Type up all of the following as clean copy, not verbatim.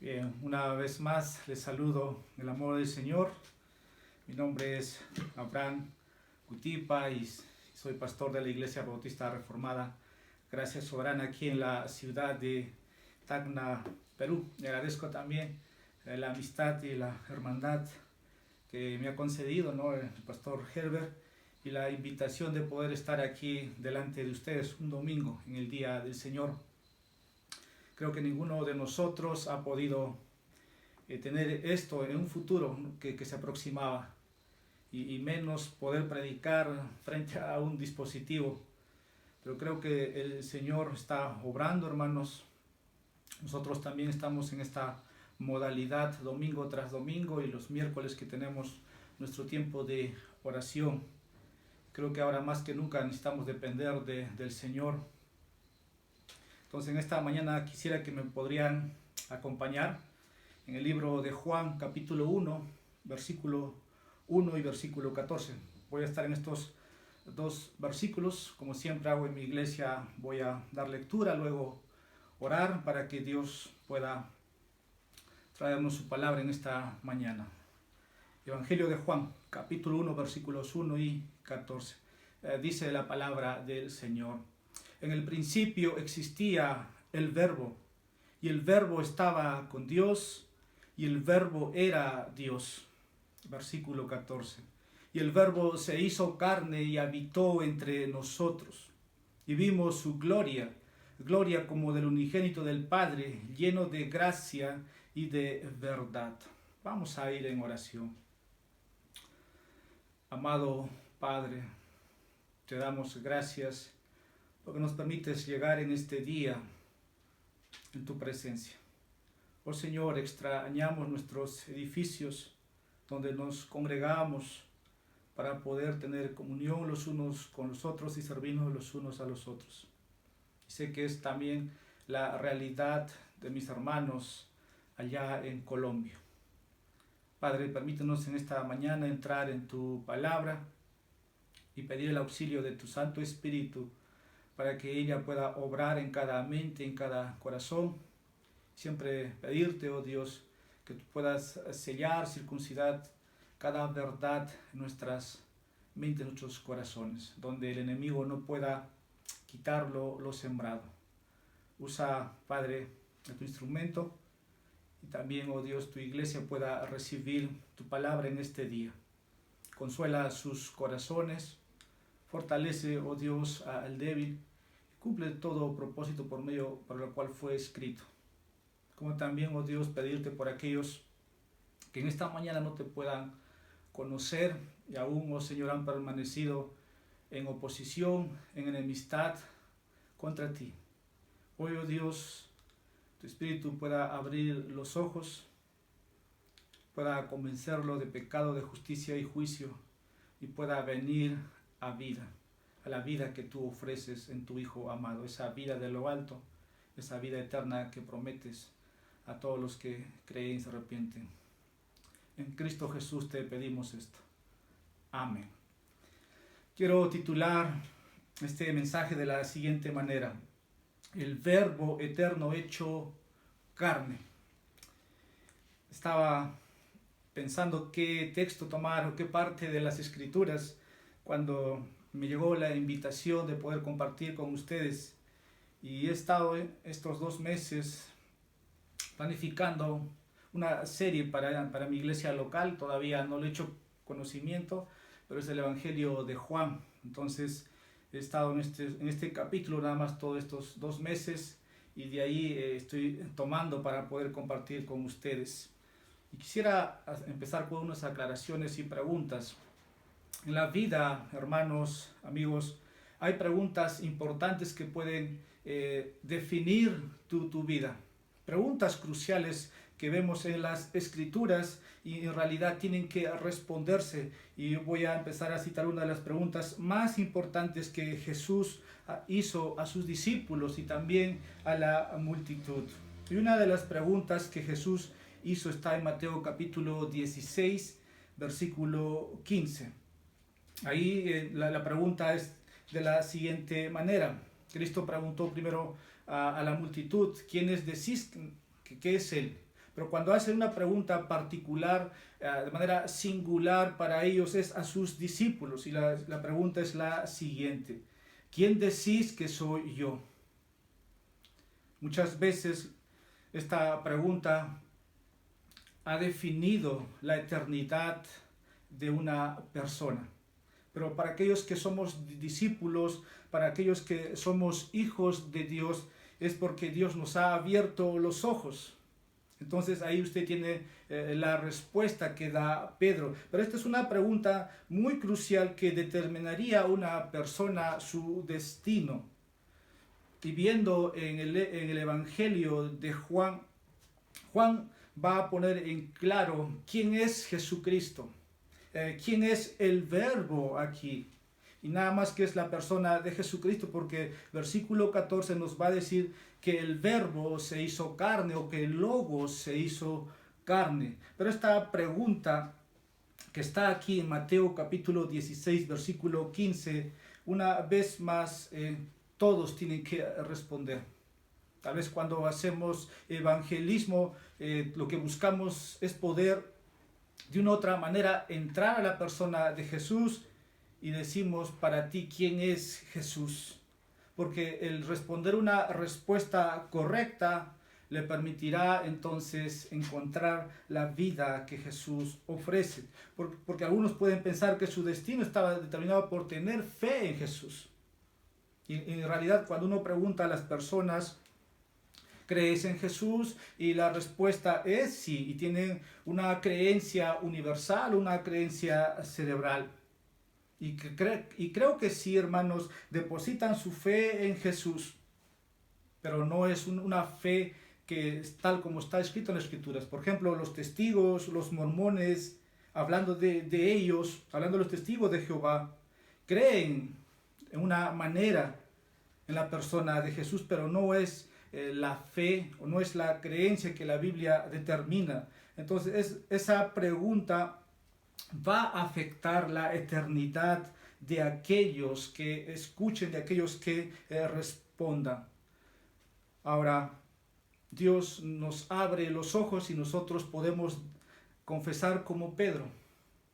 Bien, una vez más les saludo en el amor del Señor. Mi nombre es Abraham Cutipa y soy pastor de la Iglesia Bautista Reformada Gracia Soberana aquí en la ciudad de Tacna, Perú. Le agradezco también la amistad y la hermandad que me ha concedido, ¿no?, el pastor Herbert, y la invitación de poder estar aquí delante de ustedes un domingo en el Día del Señor. Creo que ninguno de nosotros ha podido tener esto en un futuro que se aproximaba, y menos poder predicar frente a un dispositivo. Pero creo que el Señor está obrando, hermanos. Nosotros también estamos en esta modalidad domingo tras domingo, y los miércoles que tenemos nuestro tiempo de oración. Creo que ahora más que nunca necesitamos depender del Señor. Entonces en esta mañana quisiera que me podrían acompañar en el libro de Juan, capítulo 1, versículo 1 y versículo 14. Voy a estar en estos dos versículos. Como siempre hago en mi iglesia, voy a dar lectura, luego orar para que Dios pueda traernos su palabra en esta mañana. Evangelio de Juan, capítulo 1, versículos 1 y 14. Dice la palabra del Señor: en el principio existía el Verbo, y el Verbo estaba con Dios, y el Verbo era Dios. Versículo 14. Y el Verbo se hizo carne y habitó entre nosotros, y vimos su gloria, gloria como del unigénito del Padre, lleno de gracia y de verdad. Vamos a ir en oración. Amado Padre, te damos gracias porque nos permites llegar en este día en tu presencia. Oh Señor, extrañamos nuestros edificios donde nos congregamos para poder tener comunión los unos con los otros y servirnos los unos a los otros. Y sé que es también la realidad de mis hermanos allá en Colombia. Padre, permítenos en esta mañana entrar en tu palabra y pedir el auxilio de tu Santo Espíritu para que ella pueda obrar en cada mente, en cada corazón. Siempre pedirte, oh Dios, que tú puedas sellar, circuncidar cada verdad en nuestras mentes, en nuestros corazones, donde el enemigo no pueda quitar lo sembrado. Usa, Padre, a tu instrumento, y también, oh Dios, tu iglesia pueda recibir tu palabra en este día. Consuela sus corazones, fortalece, oh Dios, al débil, cumple todo propósito por el cual fue escrito. Como también, oh Dios, pedirte por aquellos que en esta mañana no te puedan conocer y aún, oh Señor, han permanecido en oposición, en enemistad contra ti. Hoy, oh Dios, tu Espíritu pueda abrir los ojos, pueda convencerlo de pecado, de justicia y juicio, y pueda venir a vida, a la vida que tú ofreces en tu Hijo amado, esa vida de lo alto, esa vida eterna que prometes a todos los que creen y se arrepienten. En Cristo Jesús te pedimos esto. Amén. Quiero titular este mensaje de la siguiente manera: el Verbo eterno hecho carne. Estaba pensando qué texto tomar o qué parte de las Escrituras cuando me llegó la invitación de poder compartir con ustedes, y he estado estos 2 meses planificando una serie para mi iglesia local. Todavía no le he hecho conocimiento, pero es el Evangelio de Juan. Entonces he estado en este capítulo nada más todos estos 2 meses, y de ahí estoy tomando para poder compartir con ustedes. Y quisiera empezar con unas aclaraciones y preguntas. En la vida, hermanos, amigos, hay preguntas importantes que pueden definir tu vida. Preguntas cruciales que vemos en las Escrituras y en realidad tienen que responderse. Y voy a empezar a citar una de las preguntas más importantes que Jesús hizo a sus discípulos y también a la multitud. Y una de las preguntas que Jesús hizo está en Mateo capítulo 16, versículo 15. Ahí la pregunta es de la siguiente manera. Cristo preguntó primero a la multitud: ¿quiénes decís que es Él? pero cuando hace una pregunta particular, de manera singular para ellos, es a sus discípulos. Y la pregunta es la siguiente: ¿quién decís que soy yo? Muchas veces esta pregunta ha definido la eternidad de una persona. Pero para aquellos que somos discípulos, para aquellos que somos hijos de Dios, es porque Dios nos ha abierto los ojos. Entonces ahí usted tiene la respuesta que da Pedro. Pero esta es una pregunta muy crucial que determinaría a una persona su destino. Y viendo en el Evangelio de Juan, Juan va a poner en claro quién es Jesucristo, quién es el verbo aquí. Y nada más que es la persona de Jesucristo, porque versículo 14 nos va a decir que el verbo se hizo carne, o que el logos se hizo carne. Pero esta pregunta que está aquí en Mateo capítulo 16, versículo 15, una vez más todos tienen que responder. Tal vez cuando hacemos evangelismo, lo que buscamos es poder de una u otra manera entrar a la persona de Jesús y decimos: para ti, ¿quién es Jesús? Porque el responder una respuesta correcta le permitirá entonces encontrar la vida que Jesús ofrece. Porque algunos pueden pensar que su destino estaba determinado por tener fe en Jesús. Y en realidad, cuando uno pregunta a las personas: ¿crees en Jesús? Y la respuesta es sí, y tienen una creencia universal, una creencia cerebral. Y creo que sí, hermanos, depositan su fe en Jesús, pero no es una fe que es tal como está escrito en las Escrituras. Por ejemplo, los testigos, los mormones, hablando de ellos, hablando de los testigos de Jehová, creen en una manera en la persona de Jesús, pero no es la fe o no es la creencia que la Biblia determina. Entonces esa pregunta va a afectar la eternidad de aquellos que escuchen, de aquellos que respondan. Ahora, Dios nos abre los ojos y nosotros podemos confesar como Pedro,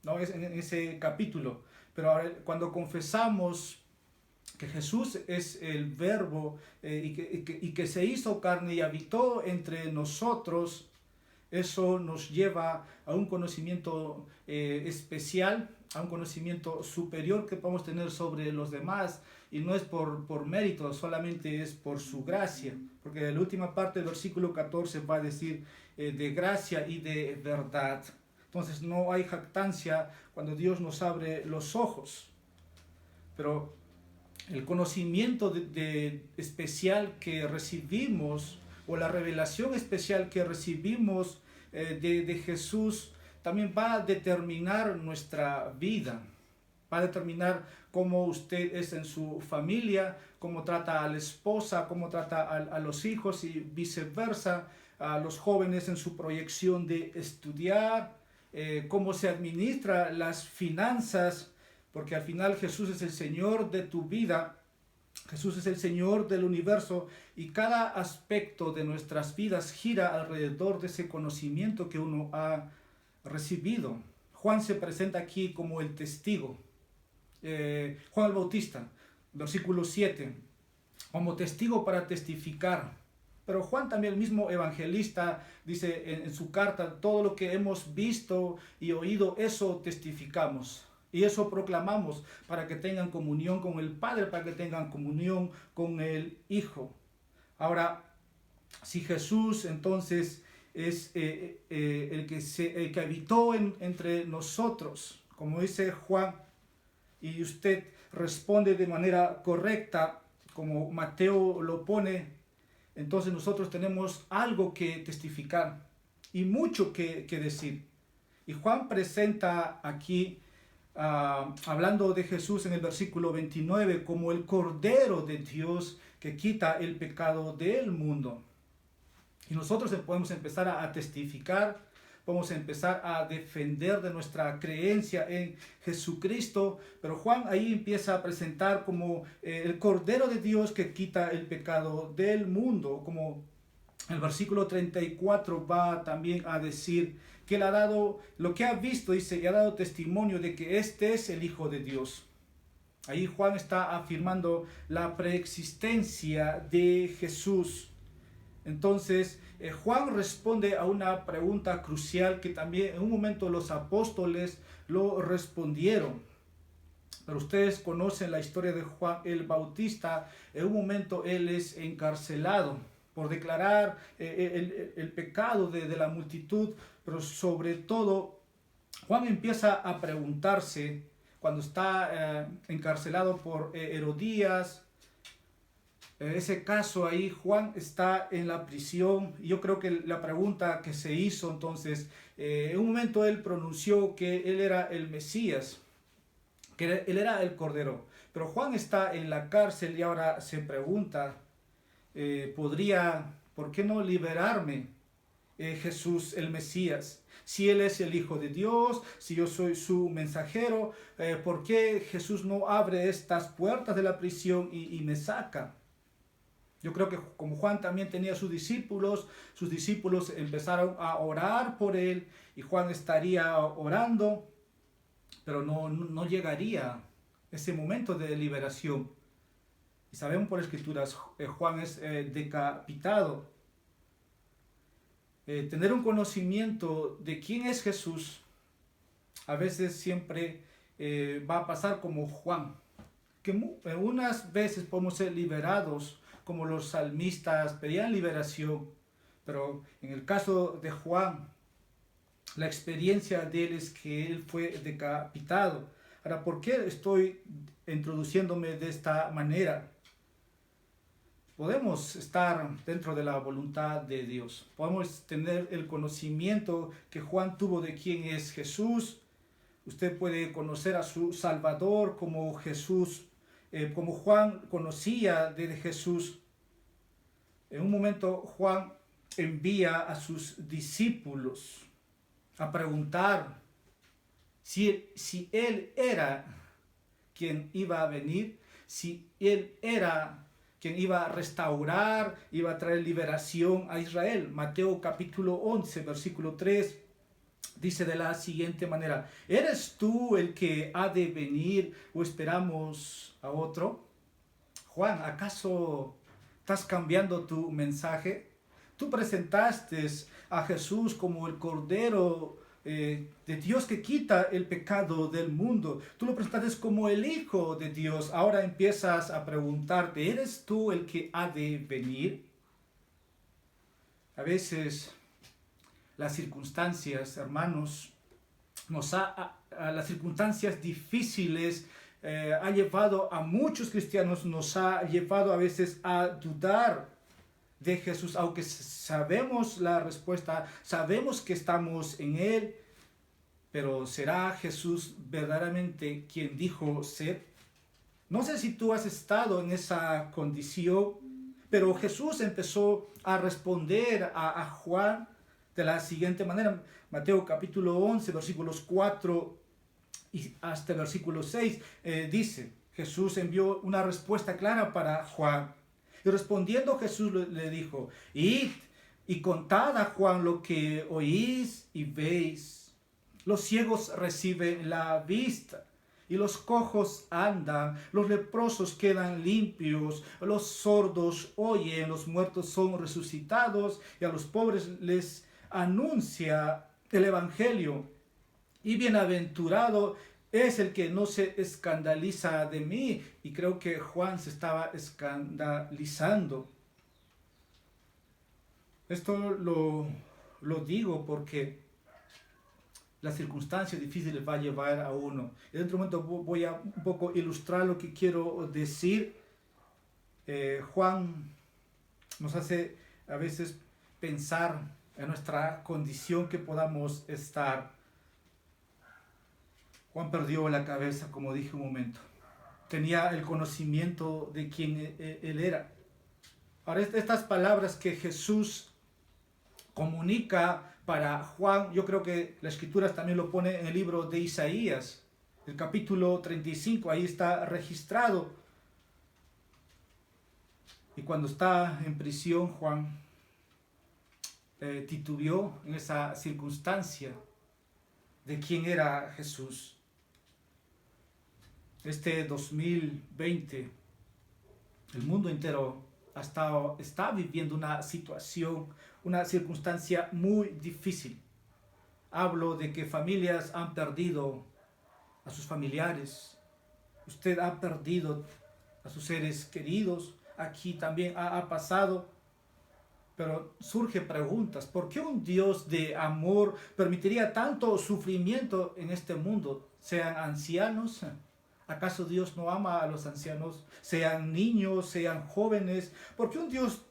¿no? Es en ese capítulo. Pero ahora, cuando confesamos que Jesús es el verbo y que se hizo carne y habitó entre nosotros, eso nos lleva a un conocimiento especial, a un conocimiento superior que podemos tener sobre los demás, y no es por mérito, solamente es por su gracia, porque en la última parte del versículo 14 va a decir de gracia y de verdad. Entonces no hay jactancia cuando Dios nos abre los ojos, pero el conocimiento especial que recibimos, o la revelación especial que recibimos de Jesús, también va a determinar nuestra vida. Va a determinar cómo usted es en su familia, cómo trata a la esposa, cómo trata a los hijos y viceversa, a los jóvenes en su proyección de estudiar, cómo se administra las finanzas, porque al final Jesús es el Señor de tu vida, Jesús es el Señor del universo, y cada aspecto de nuestras vidas gira alrededor de ese conocimiento que uno ha recibido. Juan se presenta aquí como el testigo. Juan el Bautista, versículo 7, como testigo para testificar. Pero Juan también, el mismo evangelista, dice en su carta: todo lo que hemos visto y oído, eso testificamos. Y eso proclamamos, para que tengan comunión con el Padre, para que tengan comunión con el Hijo. Ahora, si Jesús entonces es el que habitó entre nosotros, como dice Juan, y usted responde de manera correcta, como Mateo lo pone, entonces nosotros tenemos algo que testificar y mucho que decir. Y Juan presenta aquí, hablando de Jesús en el versículo 29, como el Cordero de Dios que quita el pecado del mundo. Y nosotros podemos empezar a testificar, podemos empezar a defender de nuestra creencia en Jesucristo, pero Juan ahí empieza a presentar como el Cordero de Dios que quita el pecado del mundo, como El versículo 34 va también a decir que él ha dado, lo que ha visto, dice, y ha dado testimonio de que este es el Hijo de Dios. Ahí Juan está afirmando la preexistencia de Jesús. Entonces, Juan responde a una pregunta crucial que también en un momento los apóstoles lo respondieron. Pero ustedes conocen la historia de Juan el Bautista. En un momento él es encarcelado por declarar el pecado de la multitud, pero sobre todo Juan empieza a preguntarse cuando está encarcelado por Herodías. Ese caso ahí, Juan está en la prisión. Yo creo que la pregunta que se hizo entonces, en un momento él pronunció que él era el Mesías, que él era el Cordero. Pero Juan está en la cárcel y ahora se pregunta, ¿por qué no liberarme Jesús el Mesías? Si Él es el Hijo de Dios, si yo soy su mensajero, ¿por qué Jesús no abre estas puertas de la prisión y me saca? Yo creo que como Juan también tenía sus discípulos empezaron a orar por él y Juan estaría orando, pero no llegaría ese momento de liberación. Y sabemos por escrituras, Juan es decapitado. Tener un conocimiento de quién es Jesús, a veces siempre va a pasar como Juan, que unas veces podemos ser liberados, como los salmistas pedían liberación, pero en el caso de Juan, la experiencia de él es que él fue decapitado. Ahora, ¿por qué estoy introduciéndome de esta manera? Podemos estar dentro de la voluntad de Dios. Podemos tener el conocimiento que Juan tuvo de quién es Jesús. Usted puede conocer a su Salvador como Jesús, como Juan conocía de Jesús. En un momento Juan envía a sus discípulos a preguntar si él era quien iba a venir, si él era quien iba a restaurar, iba a traer liberación a Israel. Mateo capítulo 11, versículo 3, dice de la siguiente manera: ¿eres tú el que ha de venir o esperamos a otro? Juan, ¿acaso estás cambiando tu mensaje? Tú presentaste a Jesús como el Cordero de Dios que quita el pecado del mundo. Tú lo presentaste como el Hijo de Dios. Ahora empiezas a preguntarte, ¿eres tú el que ha de venir? A veces las circunstancias, hermanos, las circunstancias difíciles ha llevado a muchos cristianos, nos ha llevado a veces a dudar de Jesús, aunque sabemos la respuesta, sabemos que estamos en Él, pero ¿será Jesús verdaderamente quien dijo ser? No sé si tú has estado en esa condición, pero Jesús empezó a responder a Juan de la siguiente manera. Mateo capítulo 11, versículos 4 y hasta el versículo 6, dice, Jesús envió una respuesta clara para Juan. Y respondiendo Jesús le dijo, id y contad a Juan lo que oís y veis. Los ciegos reciben la vista y los cojos andan, los leprosos quedan limpios, los sordos oyen, los muertos son resucitados y a los pobres les anuncia el evangelio. Y bienaventurado es el que no se escandaliza de mí. Y creo que Juan se estaba escandalizando. Esto lo digo porque las circunstancias difíciles va a llevar a uno. En otro momento voy a un poco ilustrar lo que quiero decir. Juan nos hace a veces pensar en nuestra condición que podamos estar. Juan perdió la cabeza, como dije un momento. Tenía el conocimiento de quién él era. Ahora, estas palabras que Jesús comunica para Juan, yo creo que la Escritura también lo pone en el libro de Isaías, el capítulo 35, ahí está registrado. Y cuando está en prisión, Juan, titubeó en esa circunstancia de quién era Jesús. Este 2020, el mundo entero está viviendo una situación, una circunstancia muy difícil. Hablo de que familias han perdido a sus familiares. Usted ha perdido a sus seres queridos. Aquí también ha pasado. Pero surgen preguntas. ¿Por qué un Dios de amor permitiría tanto sufrimiento en este mundo? Sean ancianos. ¿Acaso Dios no ama a los ancianos? Sean niños, sean jóvenes. ¿Por qué un Dios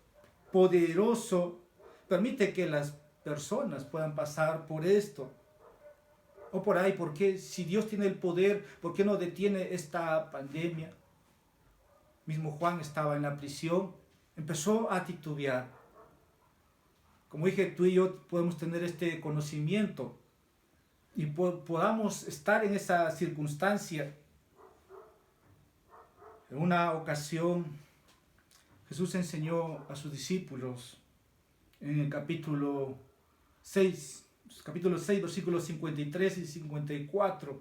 poderoso permite que las personas puedan pasar por esto? O por ahí, ¿por qué? Si Dios tiene el poder, ¿por qué no detiene esta pandemia? Mismo Juan estaba en la prisión, empezó a titubear. Como dije, tú y yo podemos tener este conocimiento y podamos estar en esa circunstancia. En una ocasión, Jesús enseñó a sus discípulos en el capítulo 6, versículos 53 y 54,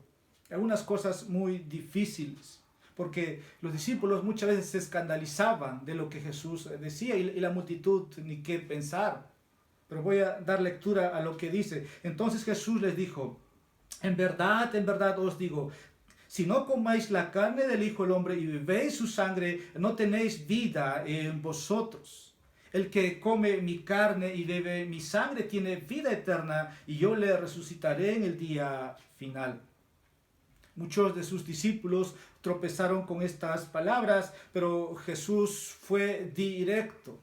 algunas cosas muy difíciles, porque los discípulos muchas veces se escandalizaban de lo que Jesús decía y la multitud ni qué pensar. Pero voy a dar lectura a lo que dice. Entonces Jesús les dijo: en verdad os digo, si no comáis la carne del Hijo del Hombre y bebéis su sangre, no tenéis vida en vosotros. El que come mi carne y bebe mi sangre tiene vida eterna, y yo le resucitaré en el día final. Muchos de sus discípulos tropezaron con estas palabras, pero Jesús fue directo.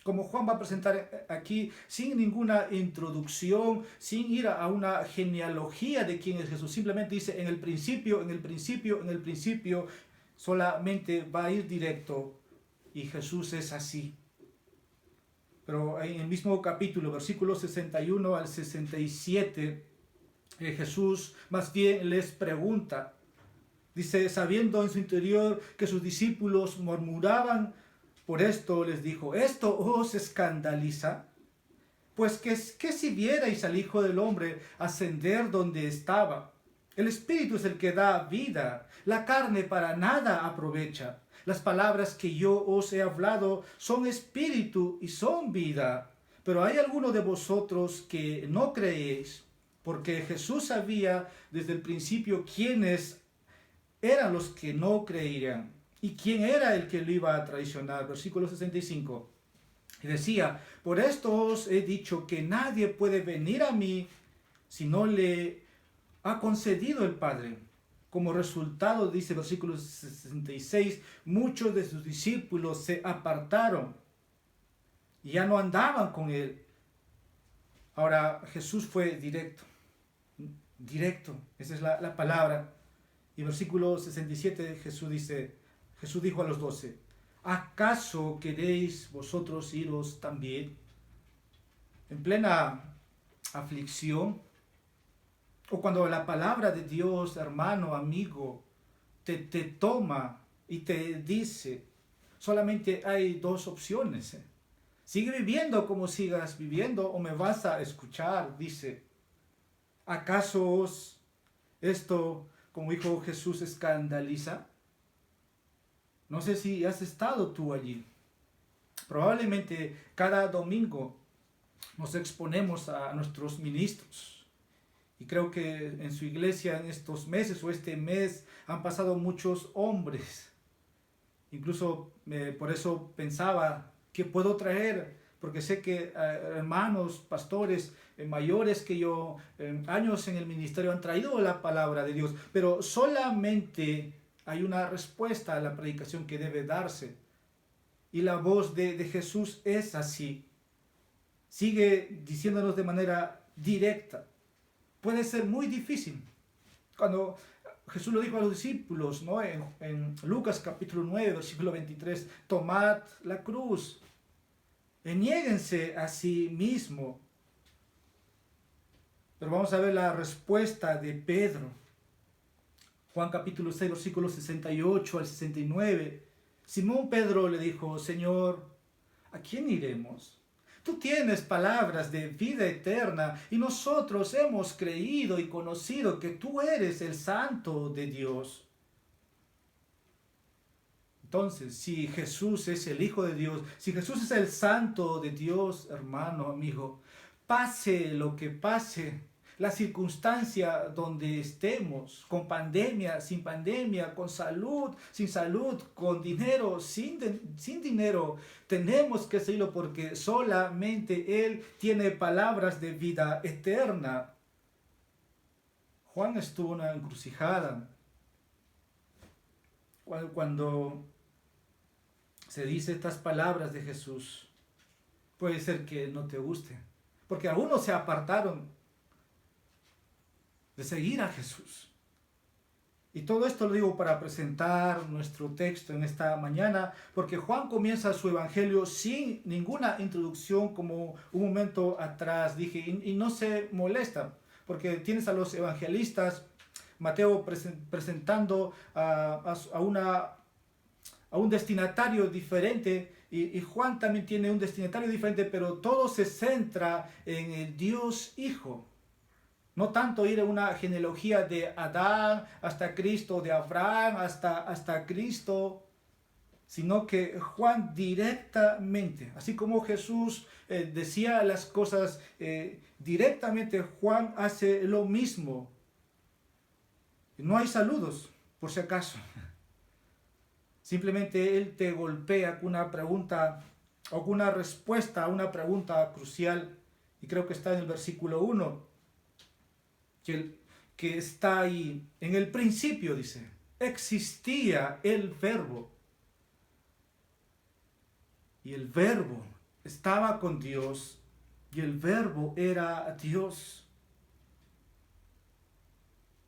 Como Juan va a presentar aquí, sin ninguna introducción, sin ir a una genealogía de quién es Jesús. Simplemente dice: en el principio, solamente va a ir directo. Y Jesús es así. Pero en el mismo capítulo, versículos 61 al 67, Jesús más bien les pregunta. Dice: sabiendo en su interior que sus discípulos murmuraban, por esto les dijo: ¿esto os escandaliza? Pues que si vierais al Hijo del Hombre ascender donde estaba. El Espíritu es el que da vida, la carne para nada aprovecha. Las palabras que yo os he hablado son espíritu y son vida. Pero hay algunos de vosotros que no creéis, porque Jesús sabía desde el principio quiénes eran los que no creerían y quién era el que lo iba a traicionar. Versículo 65. Y decía: por esto os he dicho que nadie puede venir a mí si no le ha concedido el Padre. Como resultado, dice versículo 66, muchos de sus discípulos se apartaron y ya no andaban con él. Ahora Jesús fue directo, esa es la palabra. Y versículo 67 Jesús dijo a los 12: ¿acaso queréis vosotros iros también? En plena aflicción, o cuando la palabra de Dios, hermano, amigo, te toma y te dice, solamente hay dos opciones. Sigue viviendo como sigas viviendo o me vas a escuchar, dice. ¿Acaso esto, como dijo Jesús, escandaliza? No sé si has estado tú allí. Probablemente cada domingo nos exponemos a nuestros ministros. Y creo que en su iglesia en estos meses o este mes han pasado muchos hombres. Incluso por eso pensaba que puedo traer, porque sé que hermanos, pastores mayores que yo, años en el ministerio, han traído la palabra de Dios. Pero solamente hay una respuesta a la predicación que debe darse. Y la voz de Jesús es así. Sigue diciéndonos de manera directa. Puede ser muy difícil. Cuando Jesús lo dijo a los discípulos, ¿no? En Lucas capítulo 9, versículo 23, tomad la cruz, niéguense a sí mismo. Pero vamos a ver la respuesta de Pedro. Juan capítulo 6, versículos 68 al 69. Simón Pedro le dijo: Señor, ¿a quién iremos? Tú tienes palabras de vida eterna y nosotros hemos creído y conocido que tú eres el Santo de Dios. Entonces, si Jesús es el Hijo de Dios, si Jesús es el Santo de Dios, hermano, amigo, pase lo que pase, la circunstancia donde estemos, con pandemia, sin pandemia, con salud, sin salud, con dinero, sin dinero, tenemos que seguirlo porque solamente Él tiene palabras de vida eterna. Juan estuvo en una encrucijada cuando se dice estas palabras de Jesús. Puede ser que no te guste, porque algunos se apartaron de seguir a Jesús. Y todo esto lo digo para presentar nuestro texto en esta mañana, porque Juan comienza su evangelio sin ninguna introducción, como un momento atrás dije, y no se molesta, porque tienes a los evangelistas, Mateo presentando a un destinatario diferente, y Juan también tiene un destinatario diferente, pero todo se centra en el Dios Hijo. No tanto ir a una genealogía de Adán hasta Cristo, de Abraham hasta Cristo, sino que Juan directamente, así como Jesús decía las cosas directamente, Juan hace lo mismo. No hay saludos, por si acaso. Simplemente él te golpea con una pregunta o con una respuesta a una pregunta crucial, y creo que está en el versículo 1. Que está ahí, en el principio dice, existía el verbo. Y el verbo estaba con Dios y el verbo era Dios.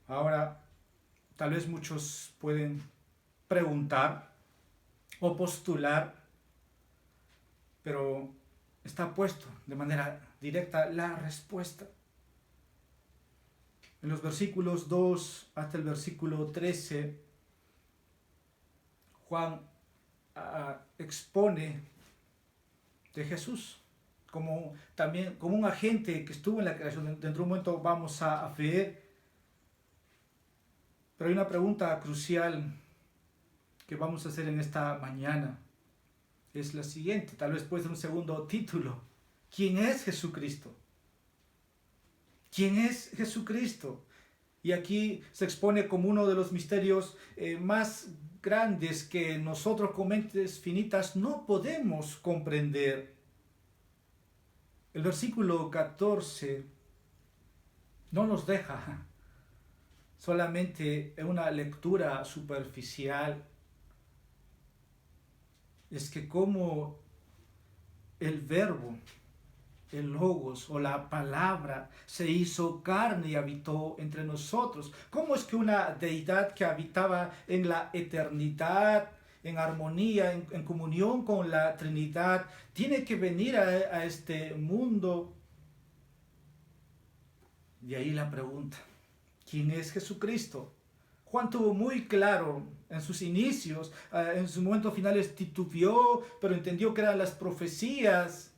Ahora, tal vez muchos pueden preguntar o postular, pero está puesto de manera directa la respuesta. En los versículos 2 hasta el versículo 13, Juan expone de Jesús como también como un agente que estuvo en la creación. Dentro de un momento vamos a ver, pero hay una pregunta crucial que vamos a hacer en esta mañana. Es la siguiente, tal vez puede ser un segundo título. ¿Quién es Jesucristo? ¿Quién es Jesucristo? Y aquí se expone como uno de los misterios más grandes que nosotros con mentes finitas no podemos comprender. El versículo 14 no nos deja solamente en una lectura superficial. Es que como el verbo, el logos o la palabra se hizo carne y habitó entre nosotros. ¿Cómo es que una deidad que habitaba en la eternidad, en armonía, en comunión con la Trinidad, tiene que venir a este mundo? Y ahí la pregunta, ¿quién es Jesucristo? Juan tuvo muy claro en sus inicios, en sus momentos finales titubeó, pero entendió que eran las profecías.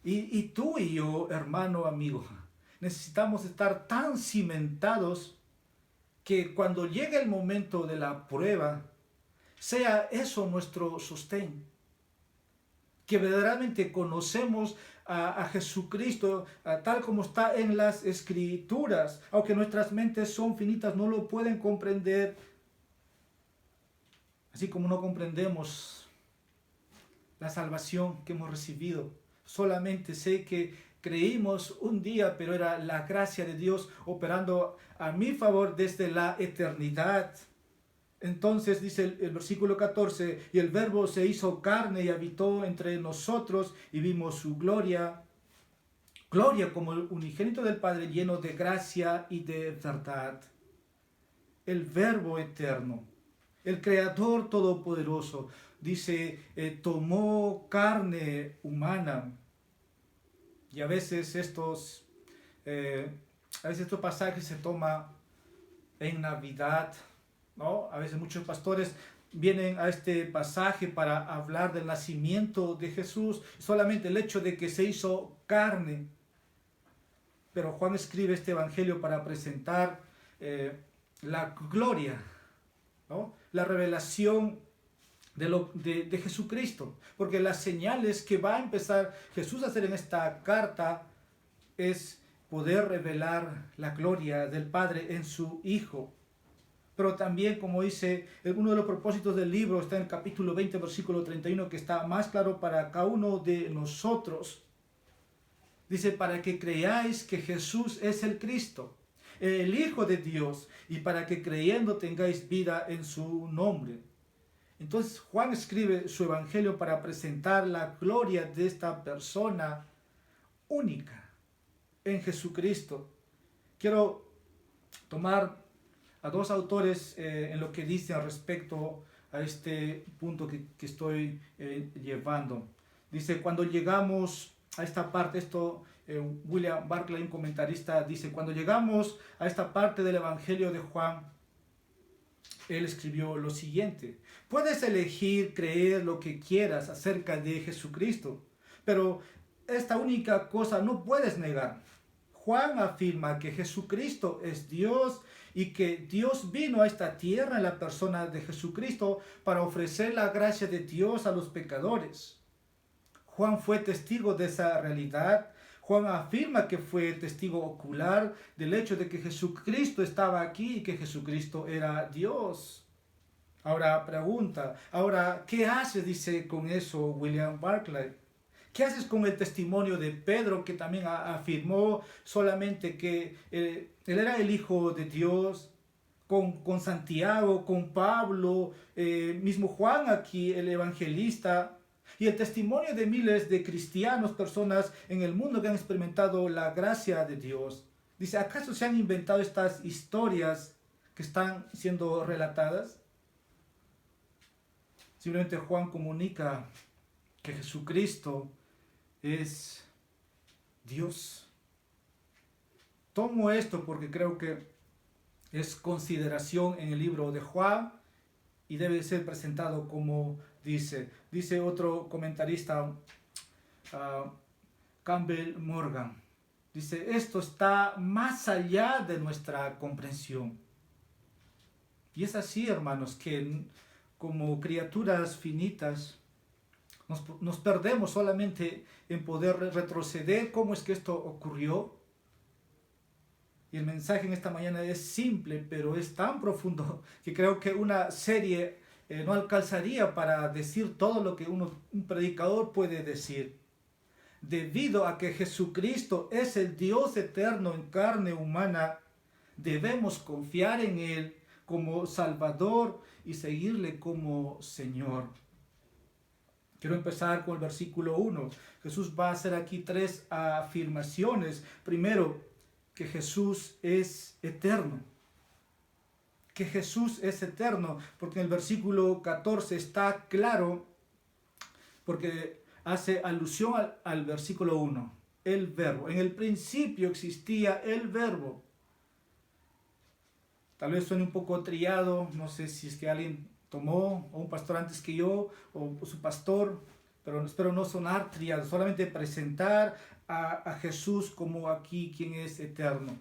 Y tú y yo, hermano, amigo, necesitamos estar tan cimentados que cuando llegue el momento de la prueba, sea eso nuestro sostén. Que verdaderamente conocemos a Jesucristo tal como está en las Escrituras, aunque nuestras mentes son finitas, no lo pueden comprender, así como no comprendemos la salvación que hemos recibido. Solamente sé que creímos un día, pero era la gracia de Dios operando a mi favor desde la eternidad. Entonces dice el versículo 14, y el verbo se hizo carne y habitó entre nosotros y vimos su gloria. Gloria como el unigénito del Padre, lleno de gracia y de verdad. El verbo eterno, el creador todopoderoso, dice, tomó carne humana. Y a veces estos pasajes se toman en Navidad, ¿no? A veces muchos pastores vienen a este pasaje para hablar del nacimiento de Jesús, solamente el hecho de que se hizo carne. Pero Juan escribe este evangelio para presentar la gloria, ¿no? La revelación de Jesucristo. Porque las señales que va a empezar Jesús a hacer en esta carta es poder revelar la gloria del Padre en su Hijo. Pero también, como dice, uno de los propósitos del libro está en el capítulo 20, versículo 31, que está más claro para cada uno de nosotros. Dice, para que creáis que Jesús es el Cristo, el Hijo de Dios, y para que creyendo tengáis vida en su nombre. Entonces Juan escribe su evangelio para presentar la gloria de esta persona única en Jesucristo. Quiero tomar a dos autores en lo que dicen respecto a este punto que estoy llevando. Dice, cuando llegamos a esta parte, William Barclay, un comentarista, dice, cuando llegamos a esta parte del Evangelio de Juan, él escribió lo siguiente: puedes elegir creer lo que quieras acerca de Jesucristo, pero esta única cosa no puedes negar. Juan afirma que Jesucristo es Dios y que Dios vino a esta tierra en la persona de Jesucristo para ofrecer la gracia de Dios a los pecadores. Juan fue testigo de esa realidad. Juan afirma que fue testigo ocular del hecho de que Jesucristo estaba aquí y que Jesucristo era Dios. Ahora pregunta, ¿qué hace, dice, con eso William Barclay? ¿Qué haces con el testimonio de Pedro, que también afirmó solamente que él era el Hijo de Dios? Con Santiago, con Pablo, mismo Juan aquí, el evangelista, y el testimonio de miles de cristianos, personas en el mundo que han experimentado la gracia de Dios. Dice, ¿acaso se han inventado estas historias que están siendo relatadas? Simplemente Juan comunica que Jesucristo es Dios. Tomo esto porque creo que es consideración en el libro de Juan y debe ser presentado como dice otro comentarista, Campbell Morgan. Dice, esto está más allá de nuestra comprensión. Y es así, hermanos, que como criaturas finitas nos perdemos solamente en poder retroceder cómo es que esto ocurrió. Y el mensaje en esta mañana es simple, pero es tan profundo que creo que una serie no alcanzaría para decir todo lo que un predicador puede decir. Debido a que Jesucristo es el Dios eterno en carne humana, debemos confiar en Él como Salvador y seguirle como Señor. Quiero empezar con el versículo 1. Jesús va a hacer aquí tres afirmaciones. Primero, que Jesús es eterno. Que Jesús es eterno, porque en el versículo 14 está claro, porque hace alusión al versículo 1, el verbo. En el principio existía el verbo. Tal vez suene un poco trillado, no sé si es que alguien tomó, o un pastor antes que yo, o su pastor, pero espero no sonar trillado, solamente presentar a Jesús como aquí quien es eterno.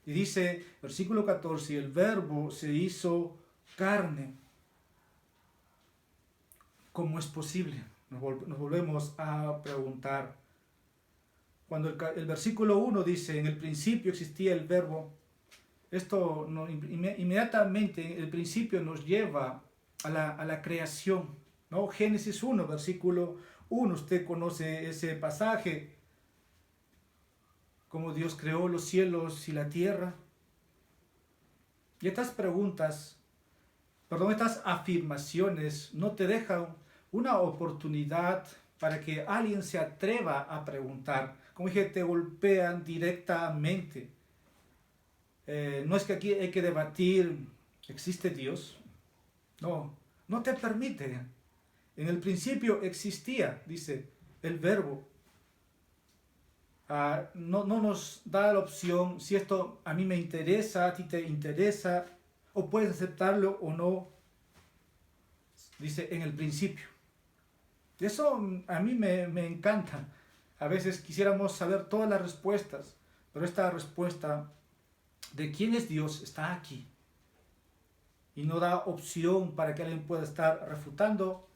Y dice, versículo 14, el verbo se hizo carne. ¿Cómo es posible? Nos volvemos a preguntar. Cuando el versículo 1 dice, en el principio existía el verbo, esto inmediatamente, el principio nos lleva a la creación, ¿no? Génesis 1, versículo 1, usted conoce ese pasaje, cómo Dios creó los cielos y la tierra. Y estas afirmaciones no te dejan una oportunidad para que alguien se atreva a preguntar. Como dije, te golpean directamente. No es que aquí hay que debatir, ¿existe Dios? No te permite. En el principio existía, dice, el verbo. No nos da la opción si esto a mí me interesa, a ti te interesa, o puedes aceptarlo o no. dice en el principio. Eso a mí me encanta. A veces quisiéramos saber todas las respuestas, pero esta respuesta de quién es Dios está aquí. Y no da opción para que alguien pueda estar refutando,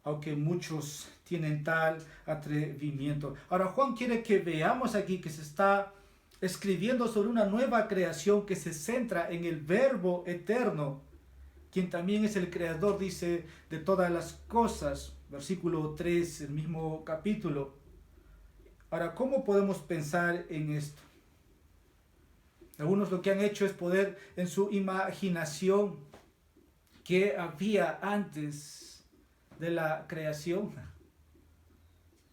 aunque muchos tienen tal atrevimiento. Ahora Juan quiere que veamos aquí que se está escribiendo sobre una nueva creación que se centra en el Verbo eterno, quien también es el creador, dice, de todas las cosas. Versículo 3, el mismo capítulo. Ahora, ¿cómo podemos pensar en esto? Algunos lo que han hecho es poder en su imaginación que había antes de la creación.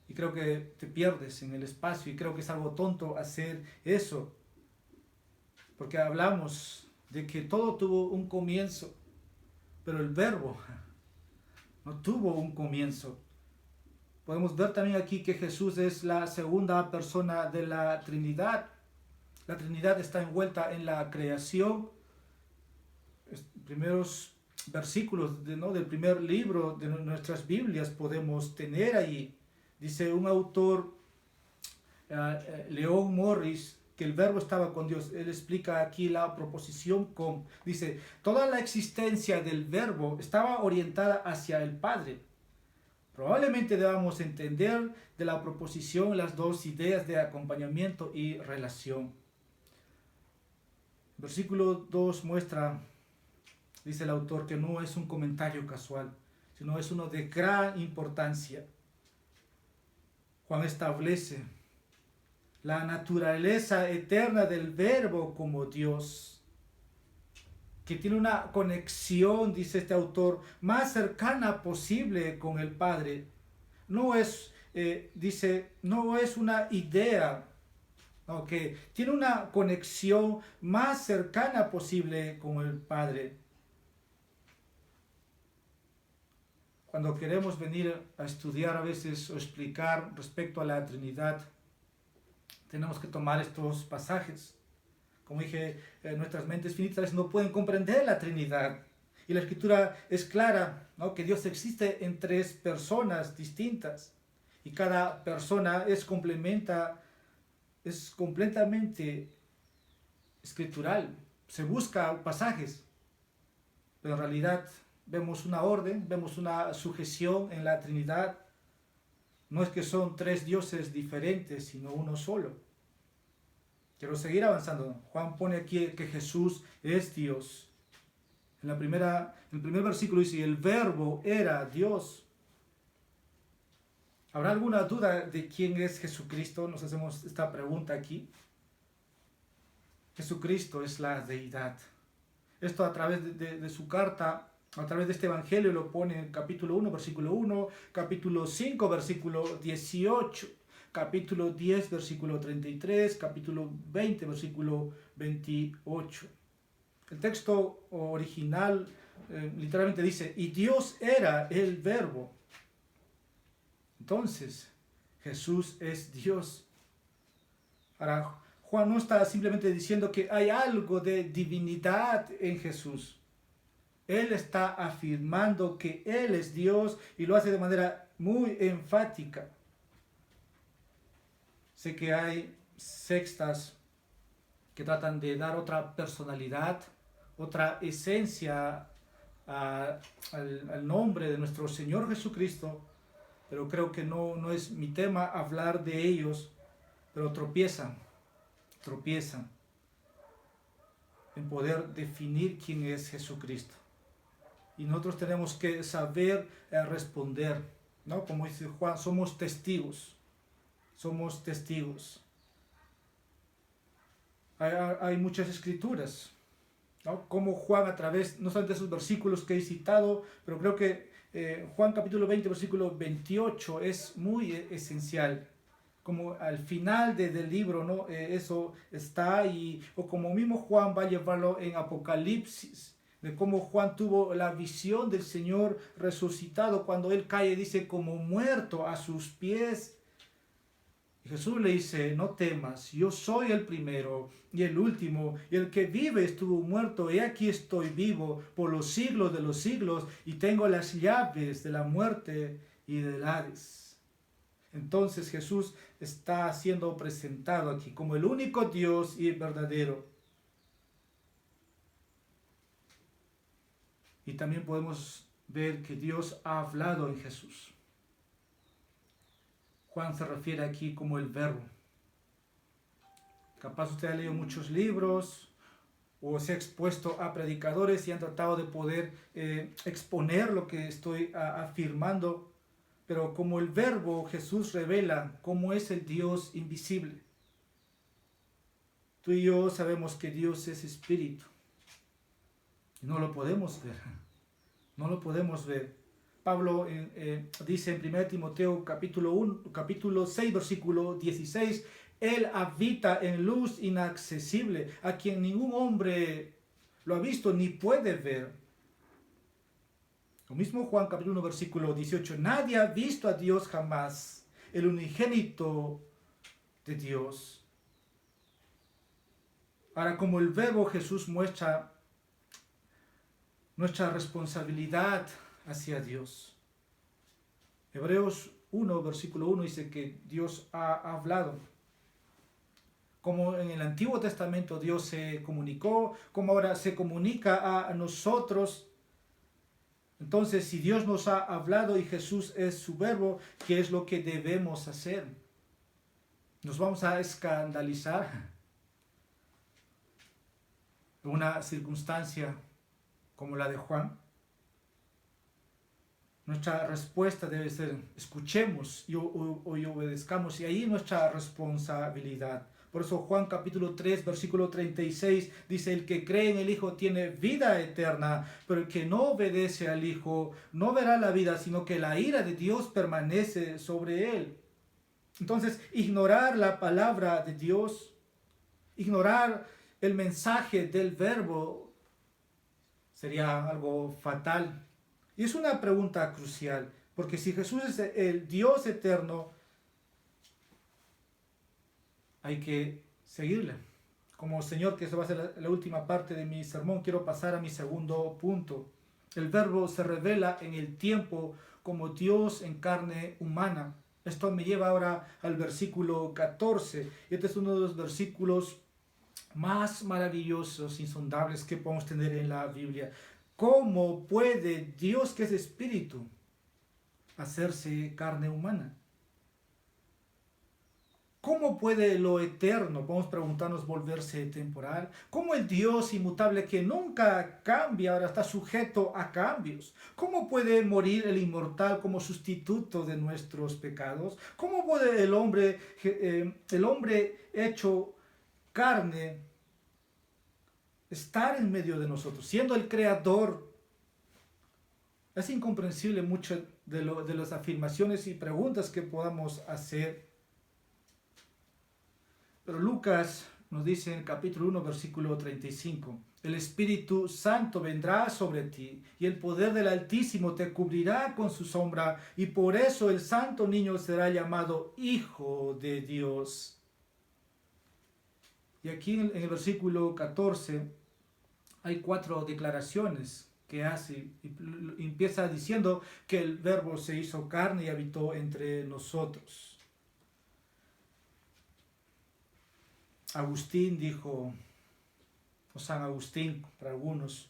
Y creo que te pierdes en el espacio y creo que es algo tonto hacer eso. Porque hablamos de que todo tuvo un comienzo, pero el Verbo no tuvo un comienzo. Podemos ver también aquí que Jesús es la segunda persona de la Trinidad. La Trinidad está envuelta en la creación. Primeros versículos del primer libro de nuestras Biblias podemos tener allí. Dice un autor, Leon Morris, que el Verbo estaba con Dios. Él explica aquí la proposición con, dice, toda la existencia del Verbo estaba orientada hacia el Padre. Probablemente debamos entender de la proposición las dos ideas de acompañamiento y relación. Versículo 2 muestra, dice el autor, que no es un comentario casual, sino es uno de gran importancia. Juan establece la naturaleza eterna del Verbo como Dios, que tiene una conexión, dice este autor, más cercana posible con el Padre. No es, no es una idea, que tiene una conexión más cercana posible con el Padre. Cuando queremos venir a estudiar a veces o explicar respecto a la Trinidad, tenemos que tomar estos pasajes. Como dije, nuestras mentes finitas no pueden comprender la Trinidad. Y la Escritura es clara, ¿no?, que Dios existe en tres personas distintas. Y cada persona es completamente escritural. Se busca pasajes, pero en realidad vemos una orden, vemos una sujeción en la Trinidad. No es que son tres dioses diferentes, sino uno solo. Quiero seguir avanzando. Juan pone aquí que Jesús es Dios. En el primer versículo dice, el Verbo era Dios. ¿Habrá alguna duda de quién es Jesucristo? Nos hacemos esta pregunta aquí. Jesucristo es la deidad. Esto a través de su carta, a través de este evangelio lo pone en capítulo 1, versículo 1, capítulo 5, versículo 18. Capítulo 10, versículo 33, capítulo 20, versículo 28. El texto original literalmente dice, y Dios era el Verbo. Entonces, Jesús es Dios. Ahora, Juan no está simplemente diciendo que hay algo de divinidad en Jesús. Él está afirmando que Él es Dios y lo hace de manera muy enfática. Sé que hay sectas que tratan de dar otra personalidad, otra esencia al nombre de nuestro Señor Jesucristo, pero creo que no es mi tema hablar de ellos, pero tropiezan en poder definir quién es Jesucristo. Y nosotros tenemos que saber responder, ¿no? Como dice Juan, somos testigos. Hay muchas escrituras, ¿no? Como Juan a través, no solamente de esos versículos que he citado, pero creo que Juan capítulo 20, versículo 28 es muy esencial. Como al final del libro, ¿no? Eso está ahí, o como mismo Juan va a llevarlo en Apocalipsis, de cómo Juan tuvo la visión del Señor resucitado cuando él cae, dice, como muerto a sus pies. Y Jesús le dice, no temas, yo soy el primero y el último, y el que vive estuvo muerto, y aquí estoy vivo por los siglos de los siglos, y tengo las llaves de la muerte y del Hades. Entonces Jesús está siendo presentado aquí como el único Dios y verdadero. Y también podemos ver que Dios ha hablado en Jesús. Juan se refiere aquí como el verbo. Capaz usted ha leído muchos libros o se ha expuesto a predicadores y han tratado de poder exponer lo que estoy afirmando, pero como el verbo Jesús revela cómo es el Dios invisible. Tú y yo sabemos que Dios es espíritu. No lo podemos ver. No lo podemos ver. Pablo dice en 1 Timoteo capítulo 6, versículo 16, Él habita en luz inaccesible, a quien ningún hombre lo ha visto ni puede ver. Lo mismo Juan capítulo 1, versículo 18, nadie ha visto a Dios jamás, el unigénito de Dios. Ahora, como el verbo Jesús muestra nuestra responsabilidad hacia Dios. Hebreos 1, versículo 1 dice que Dios ha hablado. Como en el Antiguo Testamento Dios se comunicó, como ahora se comunica a nosotros. Entonces, si Dios nos ha hablado y Jesús es su verbo, ¿qué es lo que debemos hacer? ¿Nos vamos a escandalizar en una circunstancia como la de Juan? Nuestra respuesta debe ser, escuchemos y obedezcamos, y ahí nuestra responsabilidad. Por eso Juan capítulo 3, versículo 36 dice, el que cree en el Hijo tiene vida eterna, pero el que no obedece al Hijo no verá la vida, sino que la ira de Dios permanece sobre él. Entonces, ignorar la palabra de Dios, ignorar el mensaje del verbo, sería algo fatal. Y es una pregunta crucial, porque si Jesús es el Dios eterno, hay que seguirle. Como Señor, que eso va a ser la última parte de mi sermón, quiero pasar a mi segundo punto. El verbo se revela en el tiempo como Dios en carne humana. Esto me lleva ahora al versículo 14. Este es uno de los versículos más maravillosos, insondables que podemos tener en la Biblia. ¿Cómo puede Dios, que es espíritu, hacerse carne humana? ¿Cómo puede lo eterno, podemos preguntarnos, volverse temporal? ¿Cómo el Dios inmutable que nunca cambia, ahora está sujeto a cambios? ¿Cómo puede morir el inmortal como sustituto de nuestros pecados? ¿Cómo puede el hombre hecho carne estar en medio de nosotros, siendo el creador? Es incomprensible muchas de las afirmaciones y preguntas que podamos hacer. Pero Lucas nos dice en el capítulo 1, versículo 35, el Espíritu Santo vendrá sobre ti y el poder del Altísimo te cubrirá con su sombra, y por eso el santo niño será llamado Hijo de Dios. Y aquí en el versículo 14 hay 4 declaraciones que hace. Y empieza diciendo que el verbo se hizo carne y habitó entre nosotros. Agustín dijo, o San Agustín para algunos,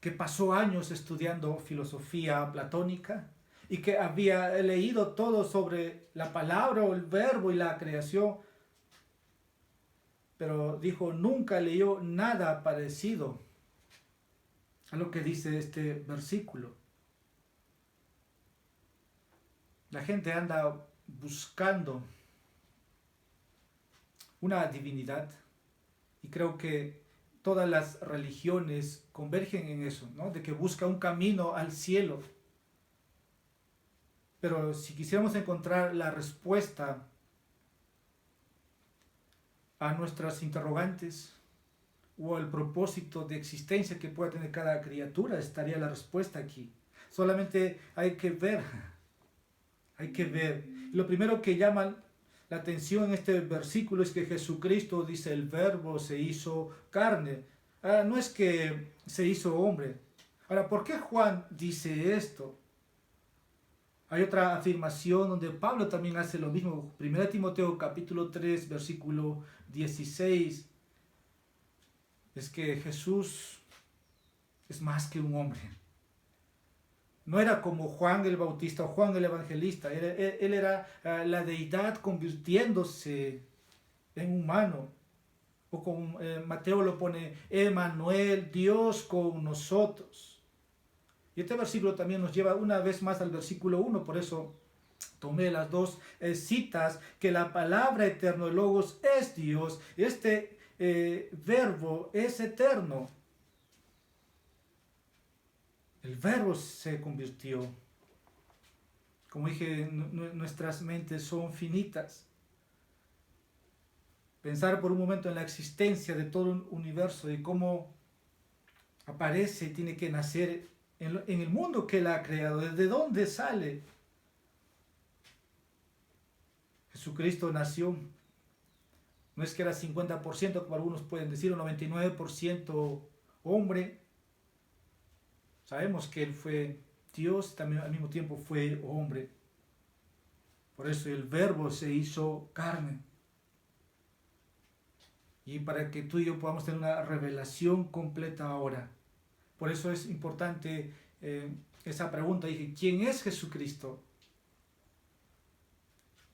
que pasó años estudiando filosofía platónica y que había leído todo sobre la palabra o el verbo y la creación, pero dijo, nunca leyó nada parecido a lo que dice este versículo. La gente anda buscando una divinidad, y creo que todas las religiones convergen en eso, ¿no? De que busca un camino al cielo. Pero si quisiéramos encontrar la respuesta a nuestras interrogantes o el propósito de existencia que pueda tener cada criatura, estaría la respuesta aquí. Solamente hay que ver. Lo primero que llama la atención en este versículo es que Jesucristo, dice, el verbo se hizo carne. No es que se hizo hombre. Ahora, ¿por qué Juan dice esto? Hay otra afirmación donde Pablo también hace lo mismo. 1 Timoteo capítulo 3, versículo 16. Es que Jesús es más que un hombre. No era como Juan el Bautista o Juan el Evangelista. Él era la deidad convirtiéndose en humano. O como Mateo lo pone, Emmanuel, Dios con nosotros. Y este versículo también nos lleva una vez más al versículo 1. Por eso tomé las dos citas, que la palabra eterno, el Logos, es Dios. Este verbo es eterno. El verbo se convirtió. Como dije, nuestras mentes son finitas. Pensar por un momento en la existencia de todo un universo, de cómo aparece y tiene que nacer en el mundo que Él ha creado. ¿Desde dónde sale? Jesucristo nació. No es que era 50%, como algunos pueden decir, o 99% hombre. Sabemos que Él fue Dios, también al mismo tiempo fue hombre. Por eso el verbo se hizo carne. Y para que tú y yo podamos tener una revelación completa ahora. Por eso es importante esa pregunta. Dije, ¿quién es Jesucristo?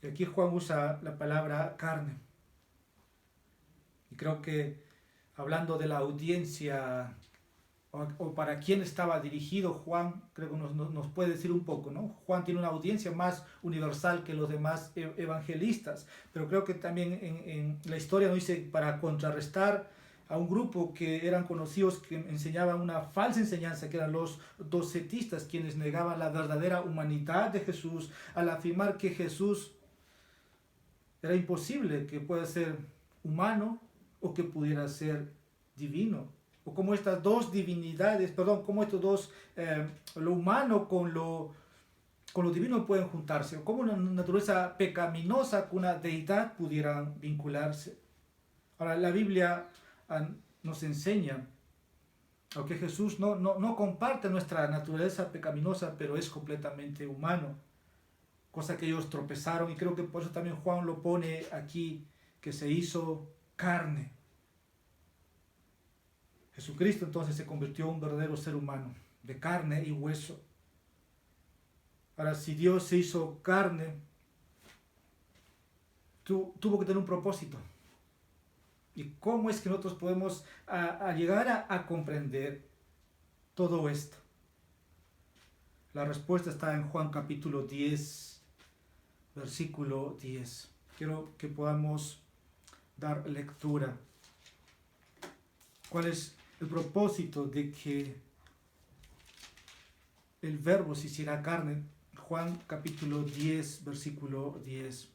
Y aquí Juan usa la palabra carne. Y creo que hablando de la audiencia o para quién estaba dirigido Juan, creo que nos puede decir un poco, ¿no? Juan tiene una audiencia más universal que los demás evangelistas, pero creo que también en la historia nos dice para contrarrestar a un grupo que eran conocidos, que enseñaban una falsa enseñanza, que eran los docetistas, quienes negaban la verdadera humanidad de Jesús, al afirmar que Jesús era imposible que pueda ser humano o que pudiera ser divino. O como estas dos divinidades, como estos dos, lo humano con lo divino pueden juntarse, o como una naturaleza pecaminosa con una deidad pudieran vincularse. Ahora, la Biblia nos enseña, aunque Jesús no comparte nuestra naturaleza pecaminosa, pero es completamente humano, cosa que ellos tropezaron, y creo que por eso también Juan lo pone aquí, que se hizo carne. Jesucristo entonces se convirtió en un verdadero ser humano, de carne y hueso. Ahora, si Dios se hizo carne, tuvo que tener un propósito. ¿Y cómo es que nosotros podemos llegar a comprender todo esto? La respuesta está en Juan capítulo 10, versículo 10. Quiero que podamos dar lectura. ¿Cuál es el propósito de que el verbo se hiciera carne? Juan capítulo 10, versículo 10.